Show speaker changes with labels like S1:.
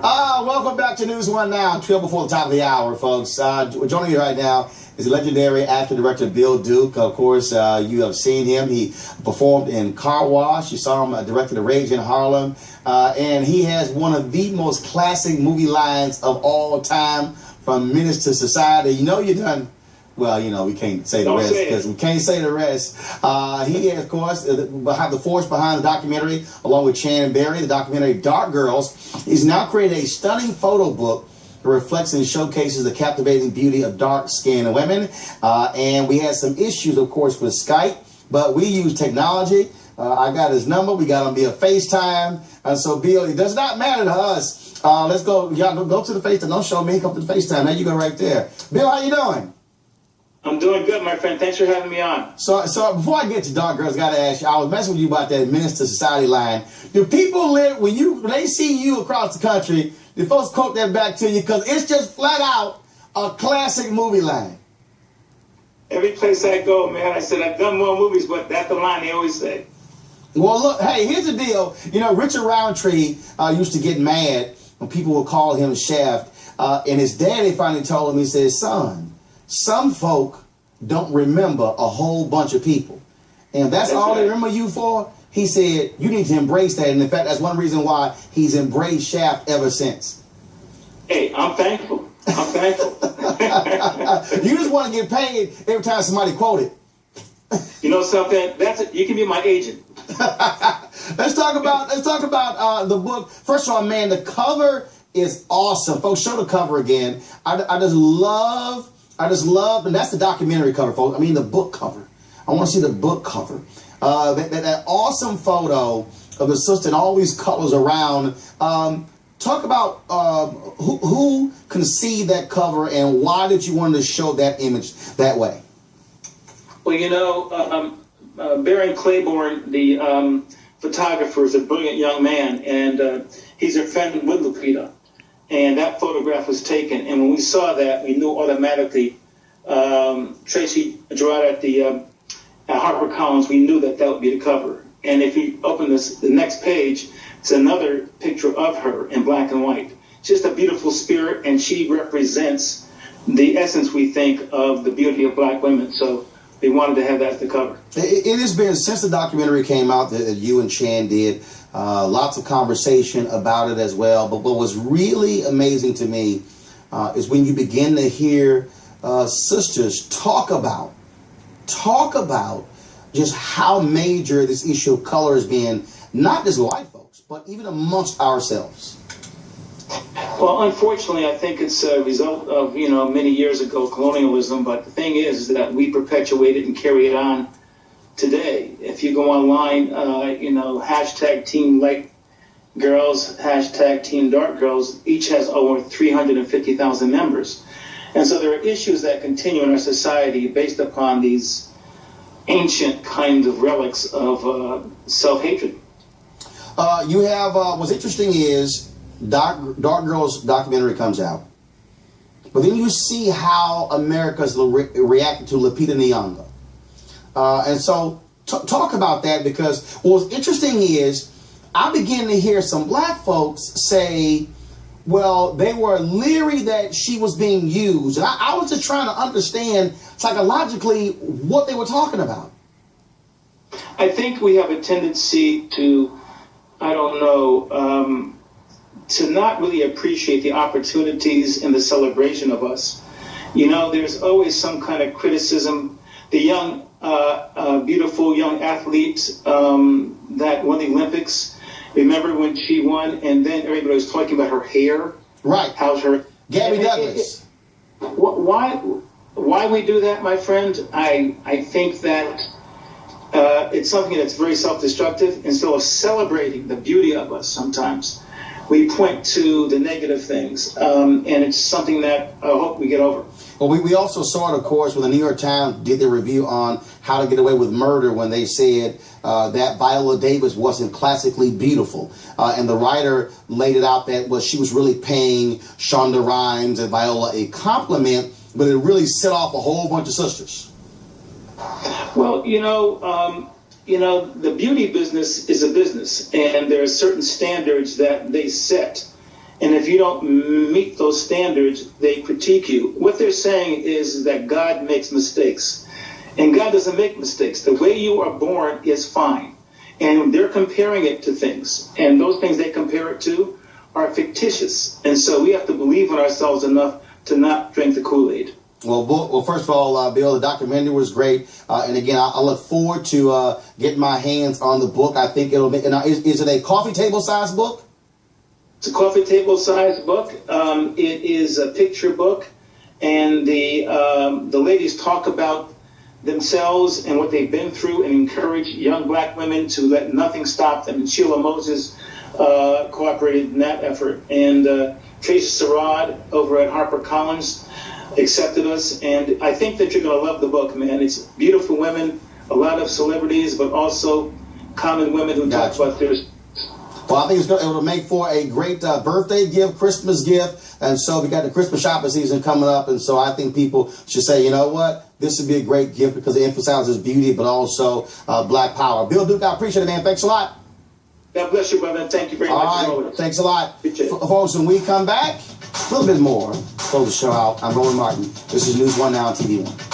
S1: Welcome back to News One Now, 12 before the top of the hour, folks. Joining me right now is the legendary actor director Bill Duke. Of course, you have seen him. He performed in Car Wash. You saw him directed The Rage in Harlem. And he has one of the most classic movie lines of all time, from Menace to Society. You know you done. Well, you know, we can't say the rest because we can't say the rest. He is, of course, behind the force behind the documentary, along with Chan Berry, the documentary Dark Girls. He's now created a stunning photo book that reflects and showcases the captivating beauty of dark-skinned women. And we had some issues, of course, with Skype, but we use technology. I got his number. We got him via FaceTime. So, Bill, it does not matter to us. Let's go. Y'all go to the FaceTime. Don't show me. Come to the FaceTime. There you go right there. Bill, how you doing?
S2: I'm doing good, my friend. Thanks for having me on.
S1: So before I get to Dark Girls, I got to ask you, I was messing with you about that Menace to Society line. Do people live, when they see you across the country, do folks quote that back to you? Because it's just flat out a classic movie line.
S2: Every place I go, man, I said, I've done more movies, but that's the line they always say.
S1: Well, look, hey, here's the deal. You know, Richard Roundtree used to get mad when people would call him Shaft. And his daddy finally told him, he said, son, some folk don't remember a whole bunch of people. And that's all they remember you for. He said, you need to embrace that. And in fact, that's one reason why he's embraced Shaft ever since.
S2: Hey, I'm thankful. I'm thankful.
S1: You just want to get paid every time somebody quote it.
S2: You know something? That's it. You can be my agent.
S1: Let's talk about the book. First of all, man, the cover is awesome. Folks, show the cover again. I just love, and that's the documentary cover, folks. I mean, the book cover. I want to see the book cover. That awesome photo of the sister and all these colors around. Talk about who conceived that cover and why did you want to show that image that way?
S2: Well, you know, Baron Claiborne, the photographer, is a brilliant young man, and he's a friend with Lupita. And that photograph was taken, and when we saw that, we knew automatically, Tracy Gerard at HarperCollins, we knew that would be the cover. And if you open the next page, it's another picture of her in black and white. Just a beautiful spirit, and she represents the essence, we think, of the beauty of black women. So they wanted to have that as the cover.
S1: It has been, since the documentary came out that you and Chan did, lots of conversation about it as well. But what was really amazing to me is when you begin to hear sisters talk about just how major this issue of color has been, not just white folks, but even amongst ourselves.
S2: Well, unfortunately, I think it's a result of, you know, many years ago colonialism. But the thing is that we perpetuate it and carry it on today. If you go online, you know, hashtag Team Light Girls, hashtag Team Dark Girls, each has over 350,000 members. And so there are issues that continue in our society based upon these ancient kind of relics of self-hatred.
S1: You have, what's interesting is Dark Girls documentary comes out, but then you see how America's reacted to Lupita Nyong'o. And so talk about that, because what's interesting is I begin to hear some black folks say, well, they were leery that she was being used. And I was just trying to understand psychologically what they were talking about.
S2: I think we have a tendency to, I don't know, to not really appreciate the opportunities and the celebration of us. You know, there's always some kind of criticism. The young, beautiful young athlete that won the Olympics, remember when she won and then everybody was talking about her hair?
S1: Right.
S2: How's her?
S1: Gabby Douglas.
S2: Why we do that, my friend? I think that it's something that's very self-destructive. Instead of celebrating the beauty of us sometimes, we point to the negative things, and it's something that I hope we get over.
S1: Well, we also saw it, of course, when the New York Times did their review on How to Get Away with Murder, when they said that Viola Davis wasn't classically beautiful. And the writer laid it out that she was really paying Shonda Rhimes and Viola a compliment, but it really set off a whole bunch of sisters.
S2: Well, you know, the beauty business is a business, and there are certain standards that they set. And if you don't meet those standards, they critique you. What they're saying is that God makes mistakes. And God doesn't make mistakes. The way you are born is fine. And they're comparing it to things. And those things they compare it to are fictitious. And so we have to believe in ourselves enough to not drink the Kool-Aid.
S1: Well, first of all, Bill, the documentary was great. And again, I look forward to getting my hands on the book. I think it'll make, is it a coffee table size book?
S2: It's a coffee table size book. It is a picture book. And the ladies talk about themselves and what they've been through and encourage young black women to let nothing stop them. And Sheila Moses cooperated in that effort. And Tracy Sarad over at HarperCollins accepted us. And I think that you're going to love the book, man. It's beautiful women, a lot of celebrities, but also common women who talk about their...
S1: Well, I think it'll make for a great birthday gift, Christmas gift. And so we got the Christmas shopping season coming up. And so I think people should say, you know what? This would be a great gift because it emphasizes beauty, but also black power. Bill Duke, I appreciate it, man. Thanks a lot.
S2: God bless you, brother. Thank you very much.
S1: All right. Thanks a lot. Folks, when we come back, a little bit more. Close the show out. I'm Roland Martin. This is News 1 Now on TV1.